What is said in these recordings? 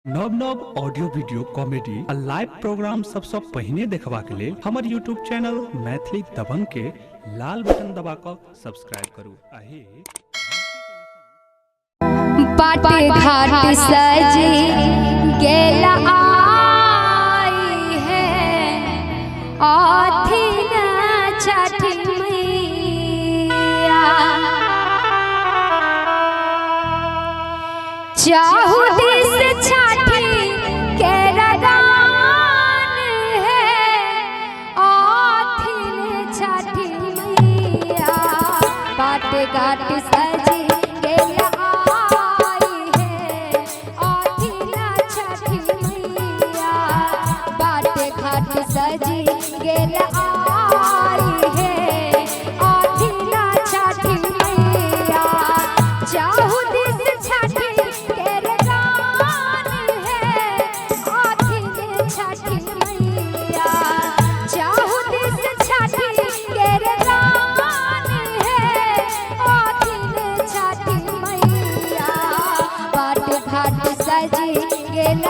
नव नव audio video comedy आ लाइव प्रोग्राम सबसे पहले देखबा के लिए हमारे यूट्यूब चैनल मैथिली दबंग के लाल बटन दबा कर सब्सक्राइब करू। बाटे घाट सजी गेला आई है आथिन छठी मैया चाहू दिस छठी के रगान है आथिन छठी मैया बाटे घाट सजी गेला सजी गेल आई है आथिना छठी मैया चाहू दिस छठी के रगान है आथिन छठी मैया चाहू दिस छठी के रगान है आथिन छठी मैया बाट घाट सजी गेल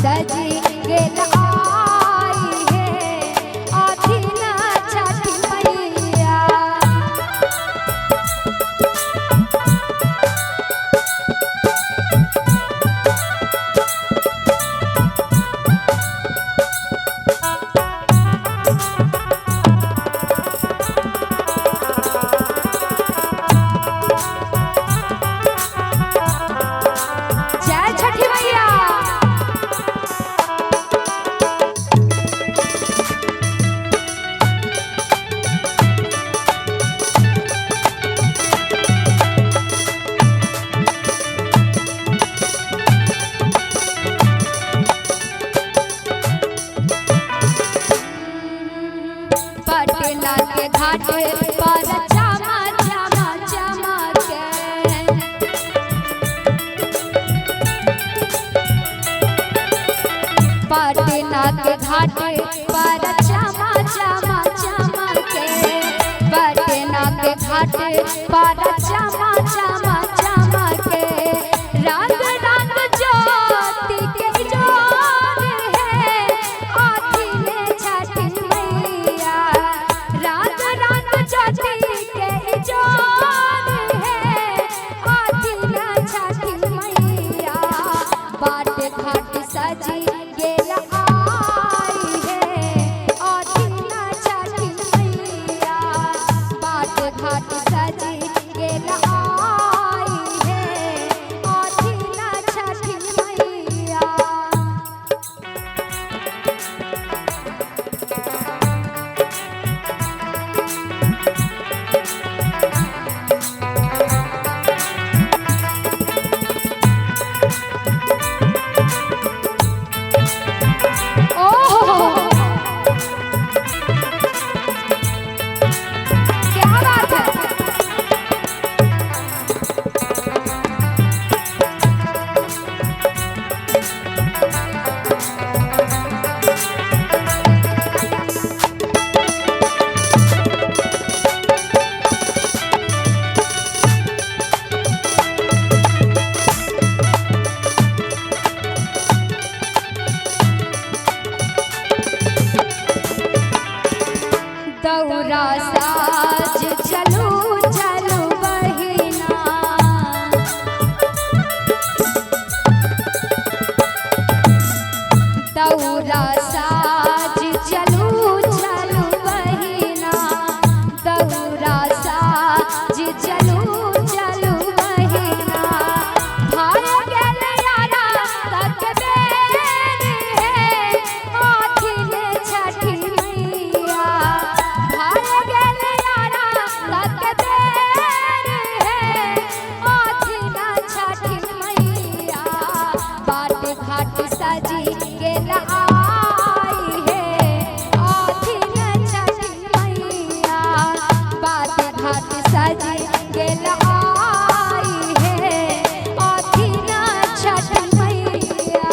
सजी गेल आई है आथिना छठी मैया जय छठी मैया। पटना के घाट पर चमा चमा चमके पटना के घाट पर चमा चमा चमके पटना के घाट पर चमा चमा चमके रंग रंग ज्योति के जोर है आथिन छठी मैया रंग रंग ज्योति के जोर है आथिन छठी मैया बाट घाट सजी गेल आई है आथिन छठी मैया बाट घाट सजी गेल आई है आथिन छठी मैया ओह क्या बात है। दौरा साज चलू चलू बहिना दौरा साज चलू चलू बहिना दौरा साज चलू चलू बहिना भाग गेल यारा तक बेर है आथिन छठी मैया भाग गेल यारा तक बेर है आथिन छठी मैया बाट घाट सजी गेल आई है आथिन छठी मैया बाट घाट सजी गेल आई है आथिन छठी मैया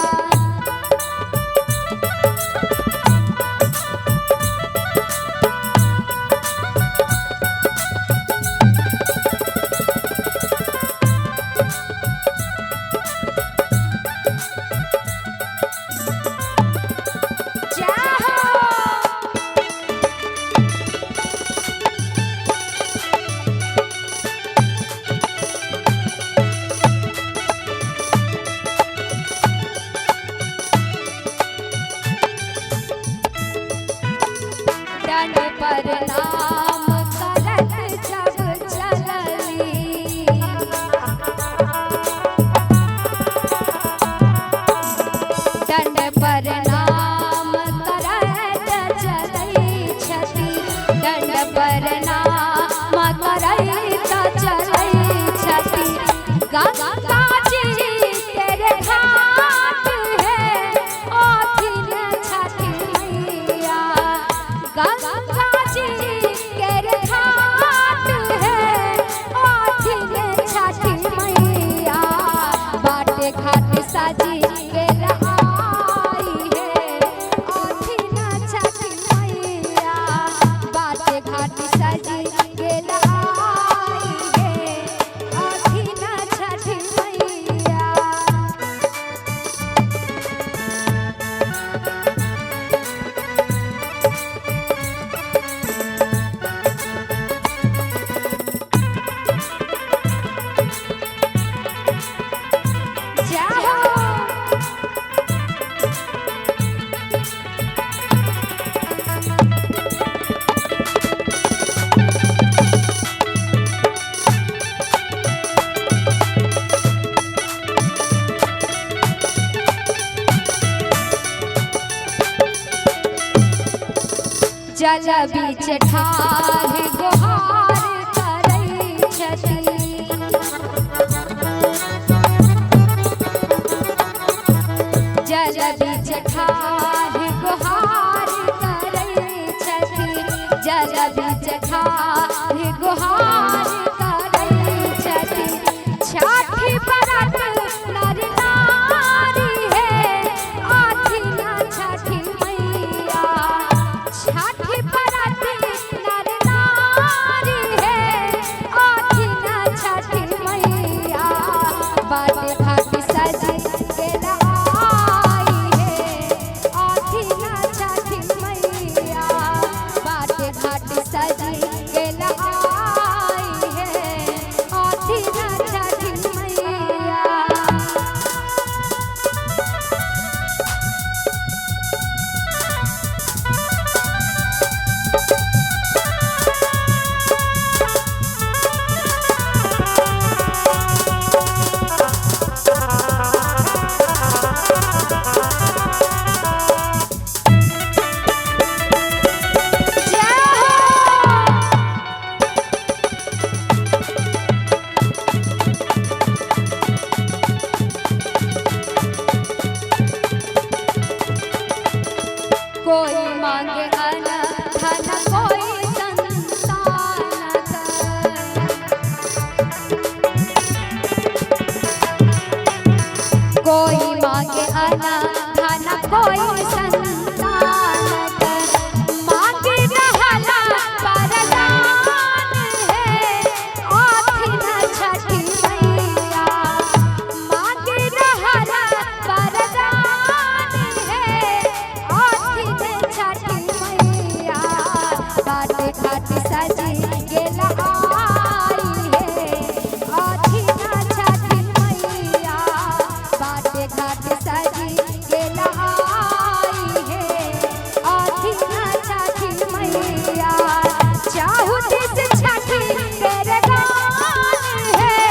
जल बीच ठाढ़ गोहार